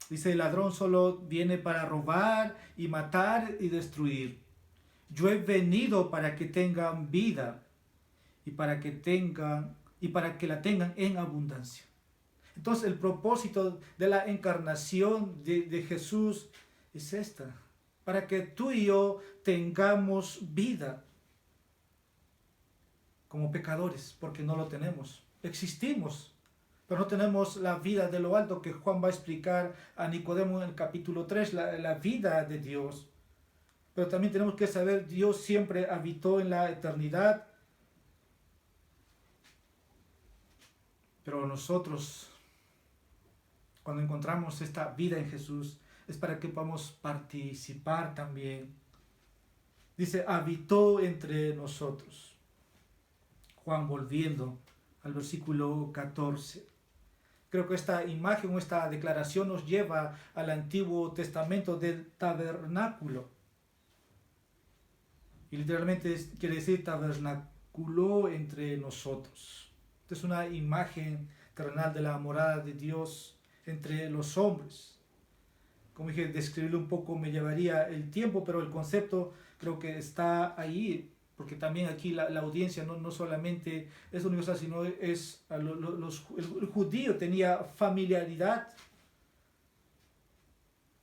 Dice, el ladrón solo viene para robar y matar y destruir. Yo he venido para que tengan vida y para que la tengan en abundancia. Entonces el propósito de la encarnación de Jesús es esta, para que tú y yo tengamos vida como pecadores, porque no lo tenemos. Existimos, pero no tenemos la vida de lo alto que Juan va a explicar a Nicodemo en el capítulo 3, la vida de Dios. Pero también tenemos que saber, Dios siempre habitó en la eternidad, pero nosotros, cuando encontramos esta vida en Jesús, es para que podamos participar también. Dice, habitó entre nosotros. Juan, volviendo al versículo 14. Creo que esta imagen o esta declaración nos lleva al Antiguo Testamento del tabernáculo. Y literalmente quiere decir tabernáculo entre nosotros. Esta es una imagen terrenal de la morada de Dios entre los hombres. Como dije, describirlo un poco me llevaría el tiempo, pero el concepto creo que está ahí, porque también aquí la audiencia no solamente es universal, sino es el judío tenía familiaridad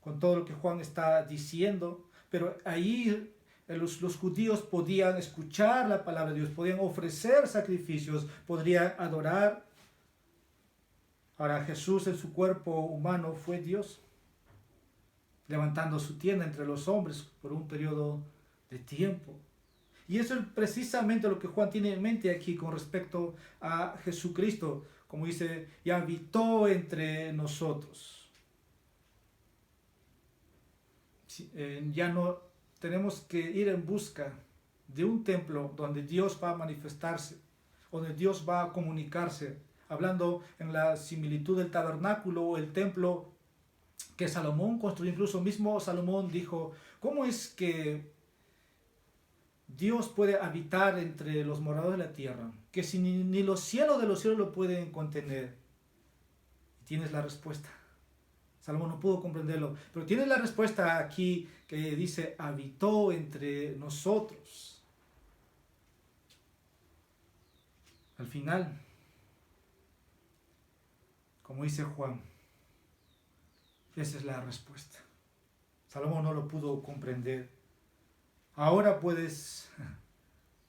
con todo lo que Juan está diciendo, pero ahí los judíos podían escuchar la palabra de Dios, podían ofrecer sacrificios, podrían adorar. Ahora Jesús en su cuerpo humano fue Dios, levantando su tienda entre los hombres por un periodo de tiempo. Y eso es precisamente lo que Juan tiene en mente aquí con respecto a Jesucristo. Como dice, y habitó entre nosotros. Ya no tenemos que ir en busca de un templo donde Dios va a manifestarse, donde Dios va a comunicarse, hablando en la similitud del tabernáculo o el templo que Salomón construyó. Incluso mismo Salomón dijo, ¿cómo es que Dios puede habitar entre los moradores de la tierra? Que si ni los cielos de los cielos lo pueden contener. Y tienes la respuesta. Salomón no pudo comprenderlo, pero tienes la respuesta aquí que dice, habitó entre nosotros. Al final, como dice Juan, esa es la respuesta. Salomón no lo pudo comprender. Ahora puedes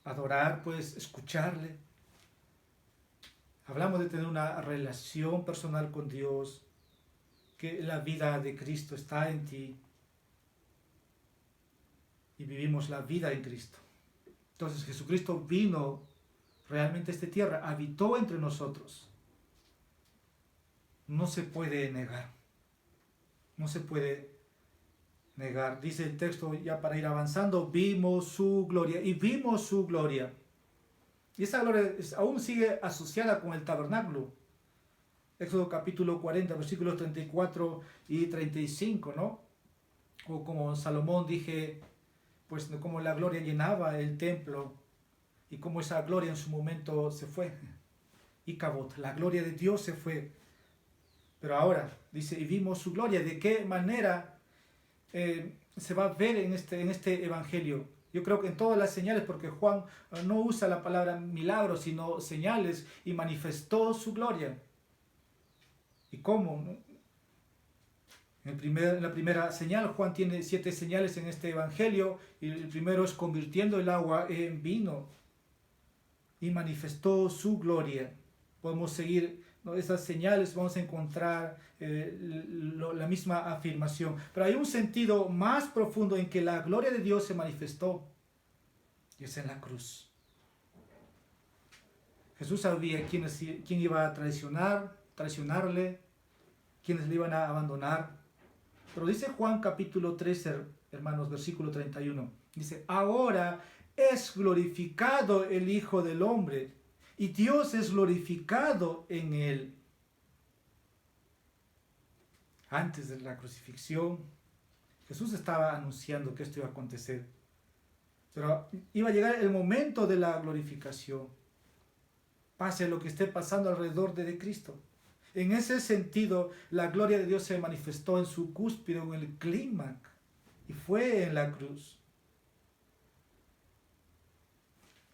adorar, puedes escucharle. Hablamos de tener una relación personal con Dios, que la vida de Cristo está en ti y vivimos la vida en Cristo. Entonces Jesucristo vino realmente a esta tierra, habitó entre nosotros. No se puede negar. No se puede negar. Dice el texto, ya para ir avanzando, vimos su gloria y vimos su gloria. Y esa gloria aún sigue asociada con el tabernáculo. Éxodo capítulo 40, versículos 34 y 35, ¿no? O como Salomón dije, pues como la gloria llenaba el templo y como esa gloria en su momento se fue. Y Cabot, la gloria de Dios se fue. Pero ahora, dice, y vimos su gloria. ¿De qué manera se va a ver en este evangelio? Yo creo que en todas las señales, porque Juan no usa la palabra milagros, sino señales, y manifestó su gloria. ¿Y cómo? En la primera señal, Juan tiene 7 señales en este evangelio, y el primero es convirtiendo el agua en vino, y manifestó su gloria. Podemos seguir, ¿no? Esas señales, vamos a encontrar la misma afirmación. Pero hay un sentido más profundo en que la gloria de Dios se manifestó, y es en la cruz. Jesús sabía quién iba a traicionarle, quiénes le iban a abandonar. Pero dice Juan capítulo 13, hermanos, versículo 31. Dice, ahora es glorificado el Hijo del Hombre, y Dios es glorificado en él. Antes de la crucifixión, Jesús estaba anunciando que esto iba a acontecer. Pero iba a llegar el momento de la glorificación. Pase lo que esté pasando alrededor de Cristo. En ese sentido, la gloria de Dios se manifestó en su cúspide, en el clímax, y fue en la cruz.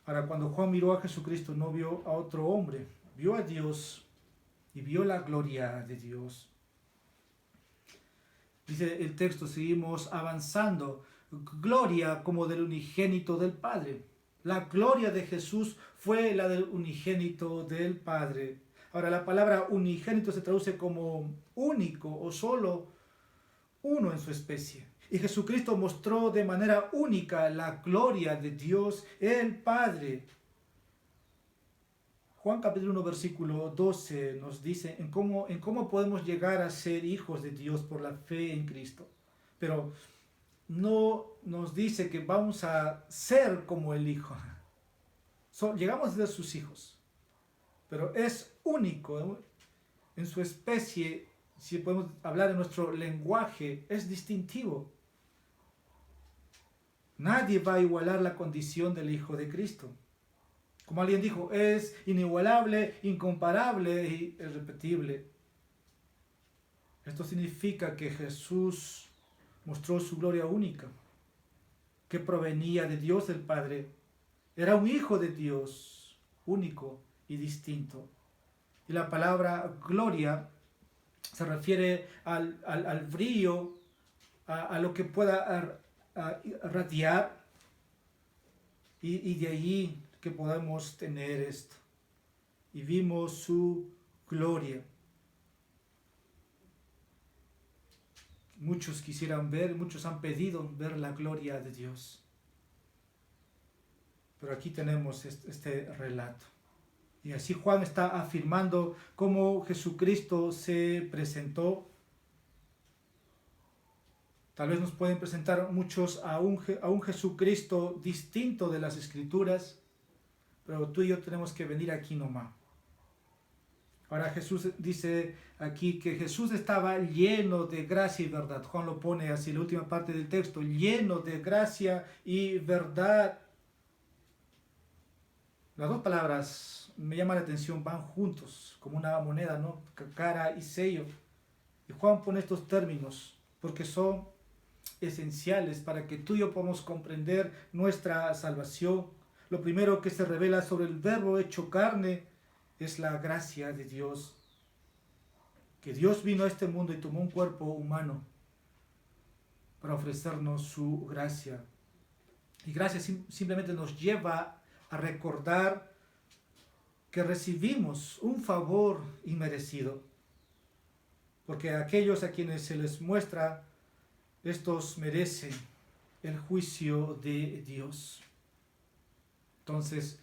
Ahora, cuando Juan miró a Jesucristo, no vio a otro hombre, vio a Dios y vio la gloria de Dios. Dice el texto, seguimos avanzando, gloria como del unigénito del Padre. La gloria de Jesús fue la del unigénito del Padre. Ahora, la palabra unigénito se traduce como único o solo uno en su especie. Y Jesucristo mostró de manera única la gloria de Dios el Padre. Juan capítulo 1 versículo 12 nos dice en cómo podemos llegar a ser hijos de Dios por la fe en Cristo. Pero no nos dice que vamos a ser como el Hijo. Llegamos a ser sus hijos. Pero es único en su especie, si podemos hablar en nuestro lenguaje, es distintivo. Nadie va a igualar la condición del Hijo de Cristo. Como alguien dijo, es inigualable, incomparable e irrepetible. Esto significa que Jesús mostró su gloria única, que provenía de Dios el Padre. Era un Hijo de Dios, único y distinto. Y la palabra gloria se refiere al brillo a lo que pueda radiar y de allí que podamos tener esto. Y vimos su gloria. Muchos quisieran ver, muchos han pedido ver la gloria de Dios. Pero aquí tenemos este relato. Y así Juan está afirmando cómo Jesucristo se presentó. Tal vez nos pueden presentar muchos a un Jesucristo distinto de las Escrituras, pero tú y yo tenemos que venir aquí nomás. Ahora Jesús dice aquí que Jesús estaba lleno de gracia y verdad. Juan lo pone así, la última parte del texto, lleno de gracia y verdad. Las dos palabras me llaman la atención, van juntos, como una moneda, ¿no? Cara y sello. Y Juan pone estos términos porque son esenciales para que tú y yo podamos comprender nuestra salvación. Lo primero que se revela sobre el Verbo hecho carne es la gracia de Dios. Que Dios vino a este mundo y tomó un cuerpo humano para ofrecernos su gracia. Y gracia simplemente nos lleva a recordar que recibimos un favor inmerecido. Porque a aquellos a quienes se les muestra, estos merecen el juicio de Dios. Entonces,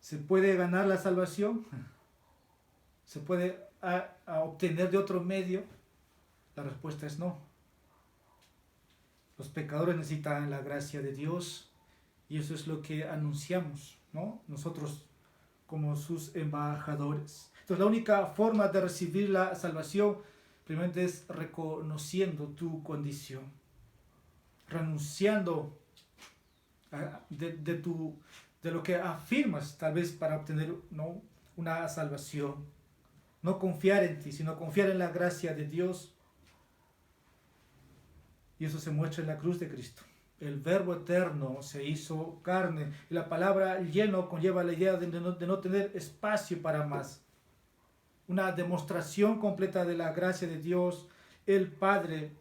¿se puede ganar la salvación? ¿Se puede obtener de otro medio? La respuesta es no. Los pecadores necesitan la gracia de Dios y eso es lo que anunciamos, ¿no? Nosotros como sus embajadores. Entonces, la única forma de recibir la salvación, primeramente, es reconociendo tu condición, renunciando de lo que afirmas, tal vez para obtener, ¿no?, una salvación. No confiar en ti, sino confiar en la gracia de Dios. Y eso se muestra en la cruz de Cristo. El Verbo eterno se hizo carne. Y la palabra lleno conlleva la idea de no tener espacio para más. Una demostración completa de la gracia de Dios, el Padre,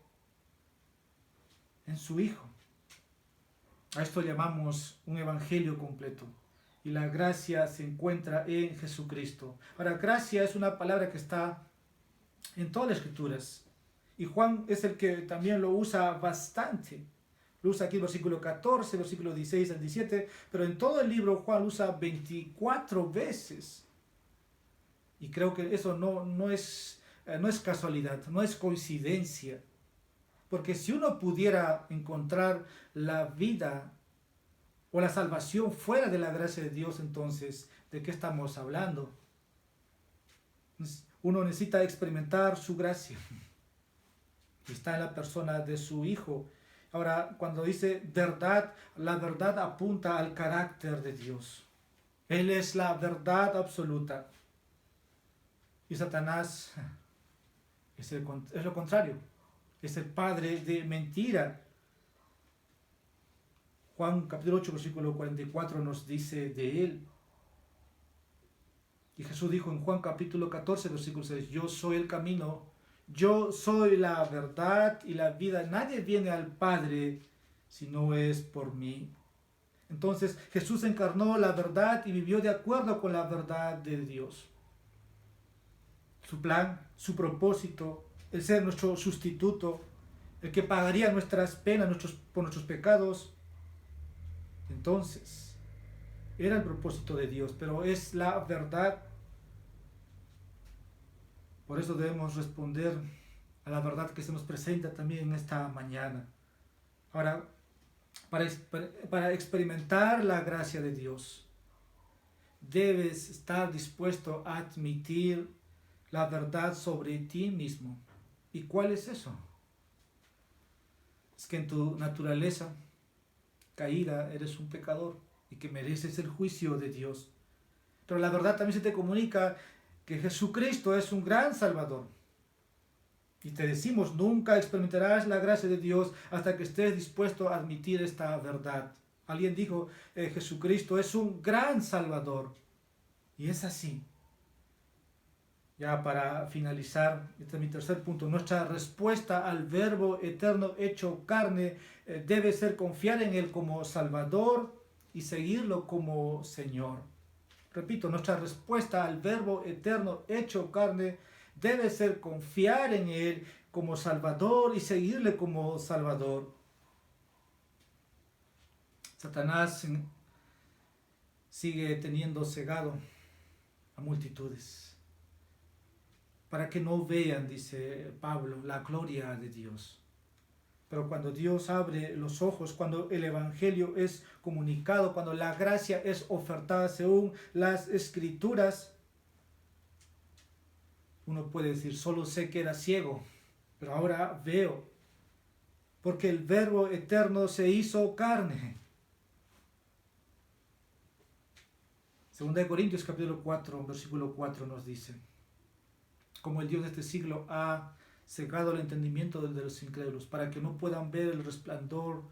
en su Hijo. A esto llamamos un evangelio completo. Y la gracia se encuentra en Jesucristo. Ahora, gracia es una palabra que está en todas las Escrituras. Y Juan es el que también lo usa bastante. Lo usa aquí el versículo 14, versículo 16 al 17. Pero en todo el libro Juan lo usa 24 veces. Y creo que eso no es casualidad, no es coincidencia. Porque si uno pudiera encontrar la vida o la salvación fuera de la gracia de Dios, entonces, ¿de qué estamos hablando? Uno necesita experimentar su gracia. Está en la persona de su Hijo. Ahora, cuando dice verdad, la verdad apunta al carácter de Dios. Él es la verdad absoluta. Y Satanás es lo contrario. Es el padre de mentira. Juan capítulo 8, versículo 44 nos dice de él. Y Jesús dijo en Juan capítulo 14, versículo 6, yo soy el camino, yo soy la verdad y la vida. Nadie viene al Padre si no es por mí. Entonces Jesús encarnó la verdad y vivió de acuerdo con la verdad de Dios. Su plan, su propósito, el ser nuestro sustituto, el que pagaría nuestras penas por nuestros pecados. Entonces, era el propósito de Dios, pero es la verdad. Por eso debemos responder a la verdad que se nos presenta también en esta mañana. Ahora, para experimentar la gracia de Dios, debes estar dispuesto a admitir la verdad sobre ti mismo. ¿Y cuál es eso? Es que en tu naturaleza caída eres un pecador y que mereces el juicio de Dios. Pero la verdad también se te comunica que Jesucristo es un gran Salvador. Y te decimos, nunca experimentarás la gracia de Dios hasta que estés dispuesto a admitir esta verdad. Alguien dijo, Jesucristo es un gran Salvador. Y es así. Ya para finalizar, este es mi tercer punto, nuestra respuesta al Verbo eterno hecho carne debe ser confiar en Él como Salvador y seguirlo como Señor. Repito, nuestra respuesta al Verbo eterno hecho carne debe ser confiar en Él como Salvador y seguirle como Salvador. Satanás sigue teniendo cegado a multitudes para que no vean, dice Pablo, la gloria de Dios. Pero cuando Dios abre los ojos, cuando el Evangelio es comunicado, cuando la gracia es ofertada según las Escrituras, uno puede decir, solo sé que era ciego, pero ahora veo, porque el Verbo eterno se hizo carne. 2 Corintios capítulo 4, versículo 4 nos dice, como el Dios de este siglo ha cegado el entendimiento de los incrédulos, para que no puedan ver el resplandor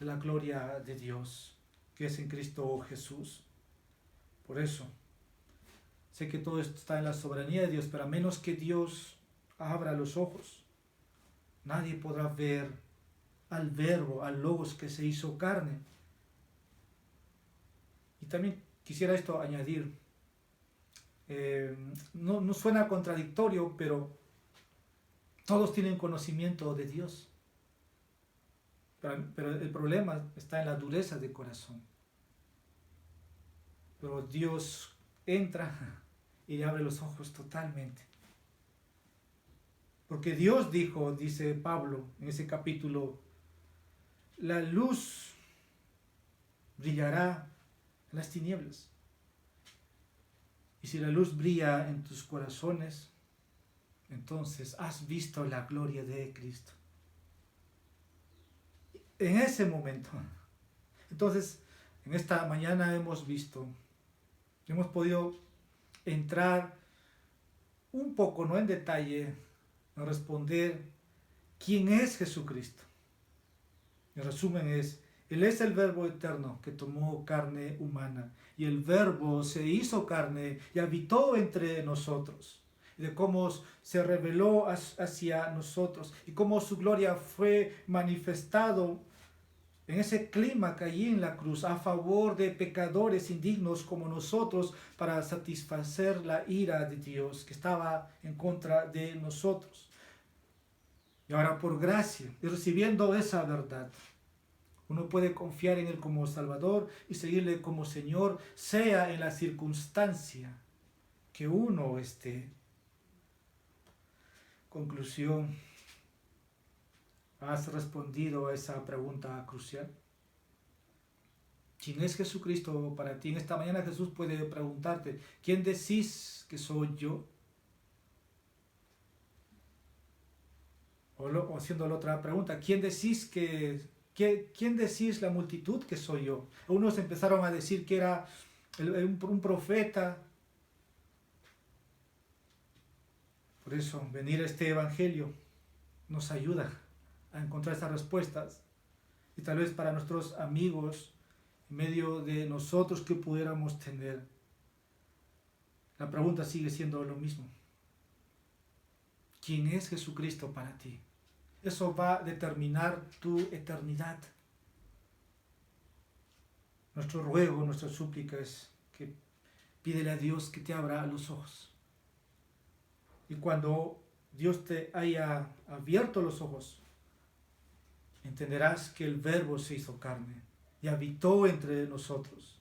de la gloria de Dios, que es en Cristo Jesús. Por eso, sé que todo esto está en la soberanía de Dios, pero a menos que Dios abra los ojos, nadie podrá ver al Verbo, al Logos que se hizo carne. Y también quisiera esto añadir, no suena contradictorio, pero todos tienen conocimiento de Dios. Pero el problema está en la dureza de corazón. Pero Dios entra y abre los ojos totalmente. Porque Dios dijo, dice Pablo en ese capítulo, la luz brillará en las tinieblas. Y si la luz brilla en tus corazones, entonces has visto la gloria de Cristo. En ese momento. Entonces, en esta mañana hemos podido entrar un poco, no en detalle, a responder quién es Jesucristo. El resumen es, Él es el Verbo eterno que tomó carne humana y el Verbo se hizo carne y habitó entre nosotros. Y de cómo se reveló hacia nosotros y cómo su gloria fue manifestado en ese clima que allí en la cruz a favor de pecadores indignos como nosotros para satisfacer la ira de Dios que estaba en contra de nosotros. Y ahora por gracia y recibiendo esa verdad, uno puede confiar en Él como Salvador y seguirle como Señor, sea en la circunstancia que uno esté. Conclusión. ¿Has respondido a esa pregunta crucial? ¿Quién es Jesucristo para ti? En esta mañana Jesús puede preguntarte, ¿quién decís que soy yo? O haciendo la otra pregunta, ¿quién decís la multitud que soy yo? Unos empezaron a decir que era un profeta. Por eso, venir a este evangelio nos ayuda a encontrar esas respuestas. Y tal vez para nuestros amigos, en medio de nosotros que pudiéramos tener, la pregunta sigue siendo lo mismo. ¿Quién es Jesucristo para ti? Eso va a determinar tu eternidad. Nuestro ruego, nuestra súplica es que pídele a Dios que te abra los ojos. Y cuando Dios te haya abierto los ojos, entenderás que el Verbo se hizo carne y habitó entre nosotros.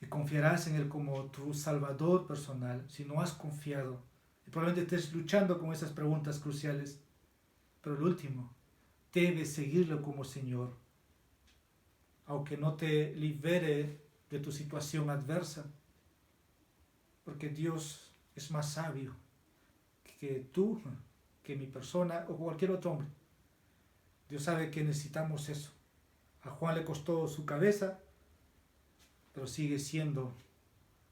Y confiarás en Él como tu Salvador personal. Si no has confiado, y probablemente estés luchando con esas preguntas cruciales, pero lo último, debes seguirlo como Señor, aunque no te libere de tu situación adversa, porque Dios es más sabio que tú, que mi persona o cualquier otro hombre. Dios sabe que necesitamos eso. A Juan le costó su cabeza, pero sigue siendo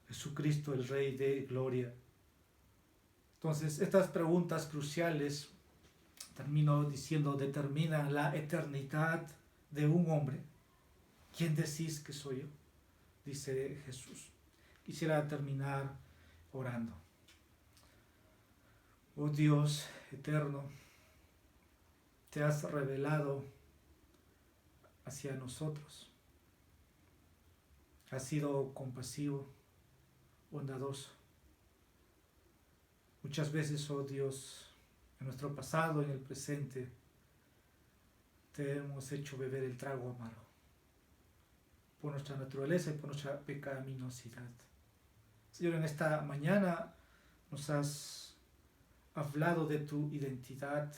Jesucristo el Rey de Gloria. Entonces, estas preguntas cruciales, termino diciendo, determinan la eternidad de un hombre. ¿Quién decís que soy yo? Dice Jesús. quisiera terminar orando. Oh Dios eterno, te has revelado hacia nosotros. Has sido compasivo, bondadoso. Muchas veces, oh Dios, en nuestro pasado, en el presente, te hemos hecho beber el trago amargo por nuestra naturaleza y por nuestra pecaminosidad. Señor, en esta mañana nos has hablado de tu identidad,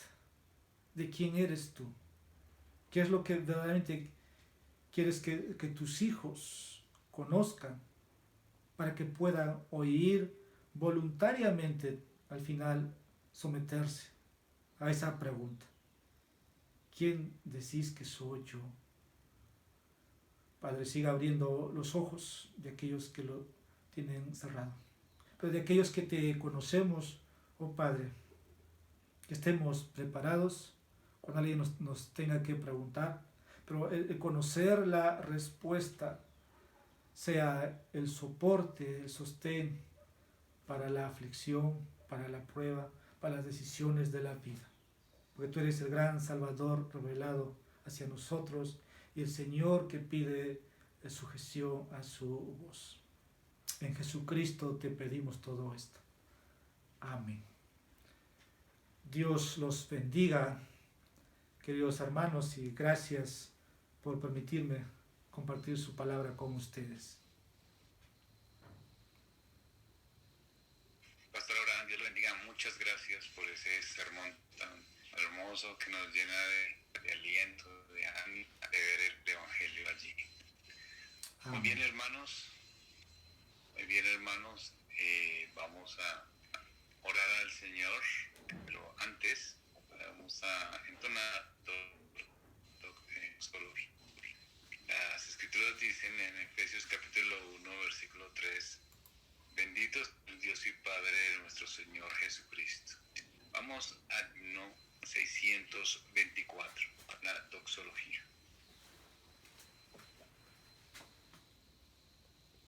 de quién eres tú, qué es lo que verdaderamente quieres que tus hijos conozcan para que puedan oír voluntariamente, al final, someterse a esa pregunta. ¿Quién decís que soy yo? Padre, siga abriendo los ojos de aquellos que lo tienen cerrado. Pero de aquellos que te conocemos, oh Padre, que estemos preparados cuando alguien nos tenga que preguntar, pero el conocer la respuesta sea el soporte, el sostén para la aflicción, para la prueba, para las decisiones de la vida. Porque tú eres el gran Salvador revelado hacia nosotros y el Señor que pide sujeción a su voz. En Jesucristo te pedimos todo esto. Amén. Dios los bendiga, queridos hermanos, y gracias por permitirme compartir su palabra con ustedes. Pastor Abraham, Dios lo bendiga. Muchas gracias por ese sermón tan hermoso que nos llena de aliento, de ánimo, de ver el Evangelio allí. Muy bien, hermanos. Vamos a orar al Señor, pero antes vamos a entonar las Escrituras dicen en Efesios capítulo 1, versículo 3: bendito es el Dios y Padre de nuestro Señor Jesucristo. Vamos al himno 624.